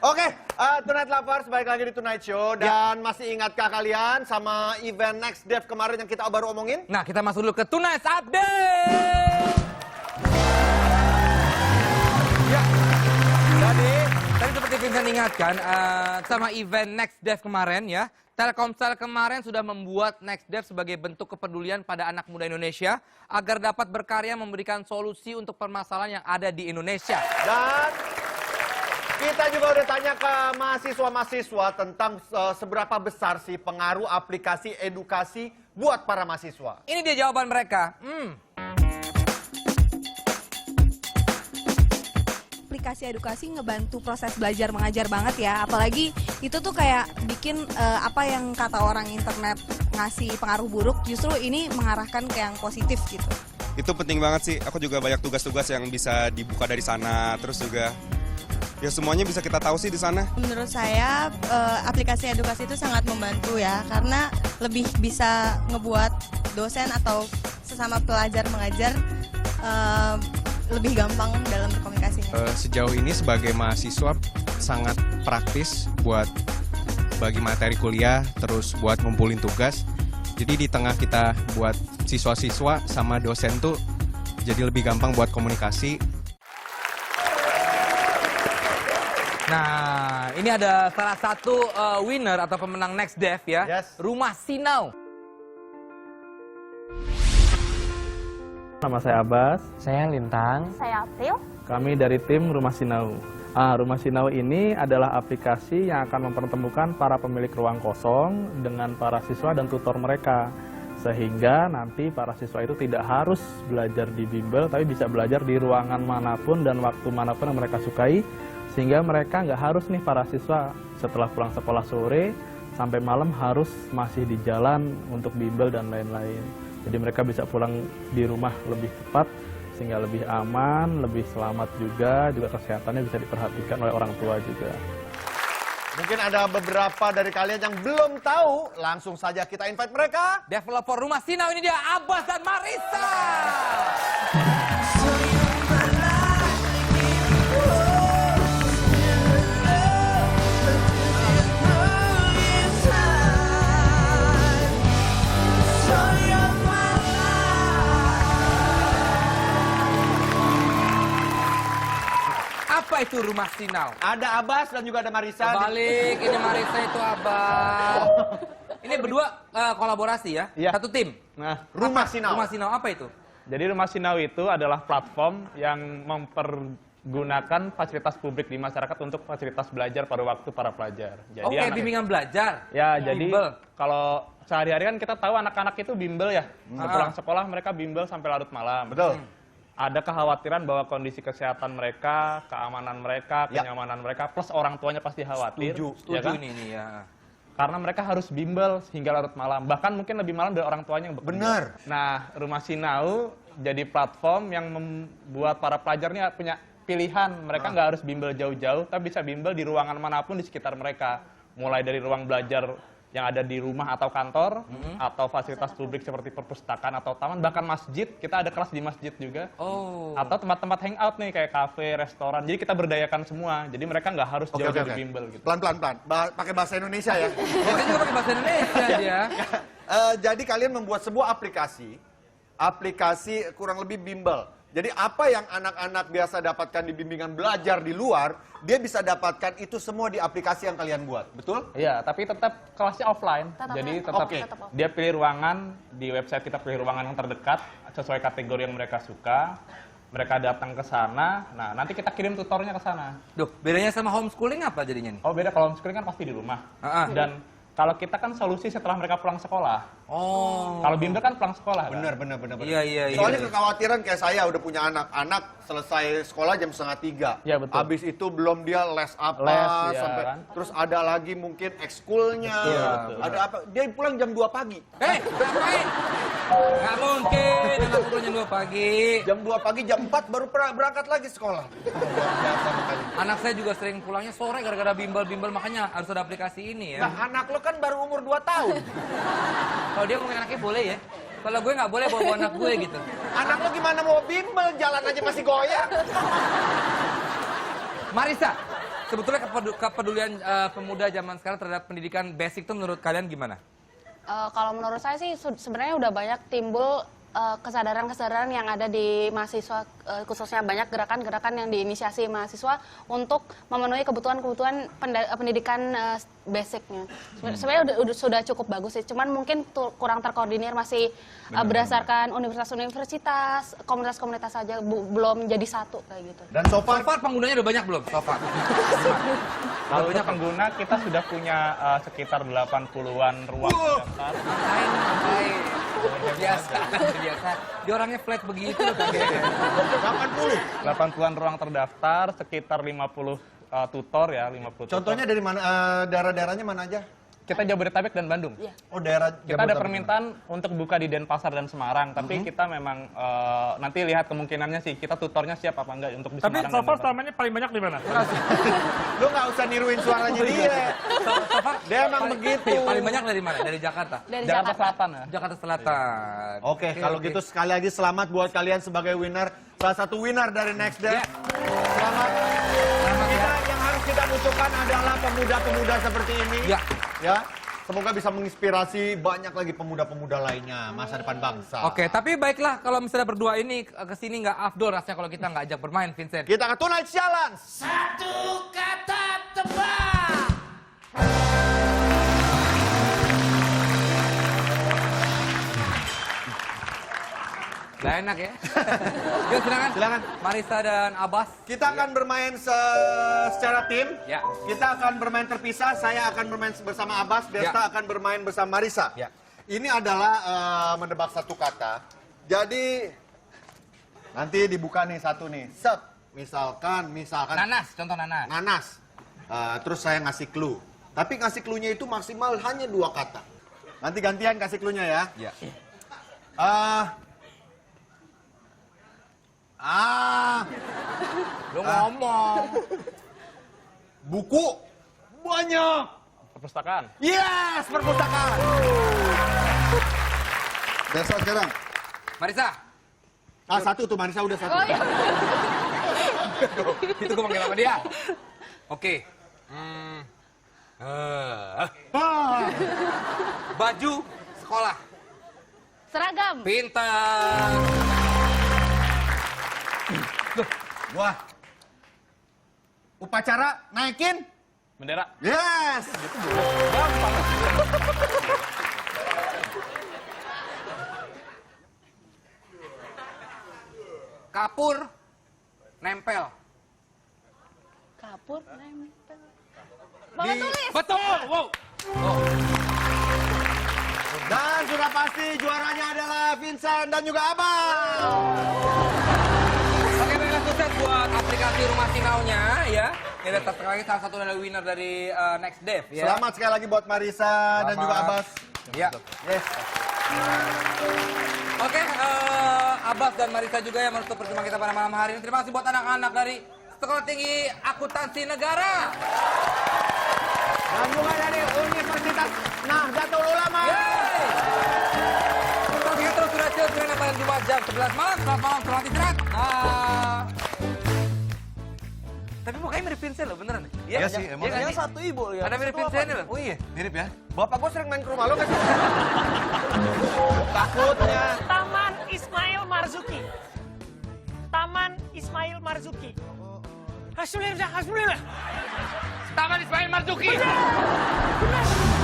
Oke, Tonight Lovers, balik lagi di Tonight Show. Dan masih ingatkah kalian sama event Next Dev kemarin yang kita baru omongin? Nah, kita masuk dulu ke Tonight Update! Ya, jadi tadi seperti Vincent ingatkan, sama event Next Dev kemarin ya, Telkomsel kemarin sudah membuat Next Dev sebagai bentuk kepedulian pada anak muda Indonesia agar dapat berkarya memberikan solusi untuk permasalahan yang ada di Indonesia. Dan kita juga udah tanya ke mahasiswa-mahasiswa tentang seberapa besar sih pengaruh aplikasi edukasi buat para mahasiswa. Ini dia jawaban mereka. Aplikasi edukasi ngebantu proses belajar mengajar banget ya, apalagi itu tuh kayak bikin apa yang kata orang internet ngasih pengaruh buruk, justru ini mengarahkan ke yang positif gitu. Itu penting banget sih, aku juga banyak tugas-tugas yang bisa dibuka dari sana, terus juga ya semuanya bisa kita tahu sih di sana. Menurut saya aplikasi edukasi itu sangat membantu ya, karena lebih bisa ngebuat dosen atau sesama pelajar mengajar lebih gampang dalam berkomunikasinya. Sejauh ini sebagai mahasiswa sangat praktis buat bagi materi kuliah, terus buat ngumpulin tugas. Jadi di tengah kita buat siswa-siswa sama dosen tuh jadi lebih gampang buat komunikasi. Nah, ini ada salah satu winner atau pemenang Next Dev ya, Yes. Rumah Sinau. Nama saya Abbas, Saya Lintang. Saya April. kami dari tim Rumah Sinau. Rumah Sinau ini adalah aplikasi yang akan mempertemukan para pemilik ruang kosong dengan para siswa dan tutor mereka. Sehingga nanti para siswa itu tidak harus belajar di bimbel, tapi bisa belajar di ruangan manapun dan waktu manapun yang mereka sukai. Sehingga mereka nggak harus nih para siswa setelah pulang sekolah sore sampai malam harus masih di jalan untuk bimbel dan lain-lain. Jadi mereka bisa pulang di rumah lebih cepat sehingga lebih aman, lebih selamat juga kesehatannya bisa diperhatikan oleh orang tua juga. Mungkin ada beberapa dari kalian yang belum tahu, langsung saja kita invite mereka. Developer Rumah Sinau ini dia Abbas dan Marissa. Apa itu Rumah Sinau? Ada Abbas dan juga ada Marissa. Balik, ini Marissa itu Abbas. Ini berdua kolaborasi ya? Iya. Satu tim? Nah, Rumah Sinau. Rumah Sinau apa itu? jadi Rumah Sinau itu adalah platform yang mempergunakan fasilitas publik di masyarakat untuk fasilitas belajar pada waktu para pelajar. Jadi Oke, bimbingan belajar. Ya, jadi Bimbel. kalau sehari-hari kan kita tahu anak-anak itu bimbel ya. Sepulang Ah. sekolah mereka bimbel sampai larut malam. Betul. Ada kekhawatiran bahwa kondisi kesehatan mereka, keamanan mereka, Ya. kenyamanan mereka, plus orang tuanya pasti khawatir. Setuju ya kan? ini ya. Karena mereka harus bimbel hingga larut malam. Bahkan mungkin lebih malam dari orang tuanya yang bekerja. Benar. Nah, Rumah Sinau jadi platform yang membuat para pelajarnya punya pilihan. Mereka nggak harus bimbel jauh-jauh, tapi bisa bimbel di ruangan manapun di sekitar mereka. Mulai dari ruang belajar yang ada di rumah atau kantor, atau fasilitas publik seperti perpustakaan atau taman, bahkan masjid. Kita ada kelas di masjid juga. Oh. Atau tempat-tempat hangout nih, kayak kafe, restoran. Jadi kita berdayakan semua. Jadi mereka nggak harus Oke, jauh-jauh oke, oke. bimbel gitu. Pelan-pelan. Pakai bahasa Indonesia ya. Kita juga pakai bahasa Indonesia dia. Jadi kalian membuat sebuah aplikasi kurang lebih bimbel. Jadi apa yang anak-anak biasa dapatkan di bimbingan belajar di luar, dia bisa dapatkan itu semua di aplikasi yang kalian buat, betul? Iya, tapi tetap kelasnya offline. Jadi tetap Oke. dia pilih ruangan, di website kita pilih ruangan yang terdekat sesuai kategori yang mereka suka. Mereka datang ke sana. Nah, nanti kita kirim tutornya ke sana. Duh, bedanya sama homeschooling apa jadinya nih? Oh, beda kalau homeschooling kan pasti di rumah. Dan kalau kita kan solusi setelah mereka pulang sekolah. Oh. Kalau bimbel kan pulang sekolah. Benar. Iya. Soalnya kekhawatiran kayak saya udah punya anak selesai sekolah jam 2:30. Iya, betul. Habis itu belum dia les apa Les, ya, sampai kan? terus ada lagi mungkin ekskulnya. Betul. Ada apa? Dia pulang jam 2 pagi. Ngapain? Nggak mungkin, anak pulang jam 2 pagi. Jam 2 pagi, jam 4 baru berangkat lagi sekolah. Luar biasa makanya. Anak saya juga sering pulangnya sore gara-gara bimbel-bimbel, makanya harus ada aplikasi ini ya. Nah, anak lo kan baru umur 2 tahun. Kalau dia ngomong anaknya boleh ya. Kalau gue nggak boleh bawa anak gue gitu. Anak lo gimana mau bimbel, jalan aja masih goyang. Marissa, sebetulnya kepedulian pemuda zaman sekarang terhadap pendidikan basic itu menurut kalian gimana? Kalau menurut saya sih sebenarnya udah banyak timbul kesadaran-kesadaran yang ada di mahasiswa, khususnya banyak gerakan-gerakan yang diinisiasi mahasiswa untuk memenuhi kebutuhan-kebutuhan pendidikan basicnya. Sebenarnya sudah cukup bagus sih, cuman mungkin kurang terkoordinir masih berdasarkan universitas-universitas, komunitas-komunitas saja, belum jadi satu kayak gitu. Dan so far Penggunanya udah banyak belum? So far. Kalau untuk pengguna kita sudah punya sekitar 80-an ruang pendaftar. Ngapain? Biasa. Dia orangnya flat begitu kan. 80-an ruang terdaftar, sekitar 50 tutor ya, 50 tutor. contohnya dari mana, daerah-daerahnya mana aja? Kita Jabodetabek dan Bandung. Oh, daerah Kita ada Jabodetabek. permintaan untuk buka di Denpasar dan Semarang, tapi kita memang nanti lihat kemungkinannya sih, kita tutornya siap apa enggak untuk di Tapi Semarang. so dan far Denpasar. selama ini paling banyak di mana? Lu nggak usah niruin suaranya dia. Dia emang begitu. Paling banyak dari mana? Dari Jakarta. Dari Jakarta Selatan ya. Jakarta Selatan. Oke, kalau gitu sekali lagi selamat buat kalian sebagai winner. Salah satu winner dari Next Day. Selamat. Yang harus kita butuhkan adalah pemuda-pemuda seperti ini. Ya. Ya. Semoga bisa menginspirasi banyak lagi pemuda-pemuda lainnya masa depan bangsa. Oke, tapi baiklah kalau misalnya berdua ini kesini nggak afdol rasanya kalau kita nggak ajak bermain, Vincent. Kita ke Tonight Challenge. Satu kata tebak. Gak enak ya? Yuk silakan. Marisa dan Abbas. Kita akan bermain secara tim. Ya. Kita akan bermain terpisah. Saya akan bermain bersama Abbas. Desta akan bermain bersama Marisa. Ya. Ini adalah menebak satu kata. Jadi nanti dibuka nih satu nih. Set. Misalkan. Nanas, contoh nanas. Nanas. Terus saya ngasih clue. Tapi ngasih clue-nya itu maksimal hanya 2 kata. Nanti gantian kasih clue-nya ya. Ya. Lu ngomong. Buku banyak. Perpustakaan. Yes, perpustakaan. Desa sekarang. Marisa. Satu tuh Marisa udah satu. Oh, iya. Itu gue manggil sama dia. Oke. Baju sekolah. Seragam. Pintar. Wah. Upacara naikin. Bendera. Yes. Kapur. Nempel. Kapur. Nempel. Bapak tulis. Betul. Wow. Dan sudah pasti juaranya adalah Vincent dan juga Abang. Oke, baiklah sukses buat aplikasi Rumah Sinau-nya ya. Ini ada terkait salah satu dari winner dari Next Dev ya. Selamat sekali lagi buat Marisa dan juga Abbas. Ya. Yes. Oke, Abbas dan Marisa juga yang menutup perjumpaan kita pada malam hari ini. Terima kasih buat anak-anak dari Sekolah Tinggi Akuntansi Negara. Dan juga dari Universitas Nahdlatul Ulama. Yeay. Kita terus sudah chill pada Jumat jam 11 malam. Selamat malam, selamat istirahat. Tapi mukanya mirip Vincent loh, beneran. Iya sih, emang. Iya Yang satu ibu ya. Ada mirip Vincent loh. Oh iya, mirip ya. Bapak gua sering main ke rumah lo kan? Takutnya. Taman Ismail Marzuki. Taman Ismail Marzuki. Hasbunallah. Taman Ismail Marzuki. Benar.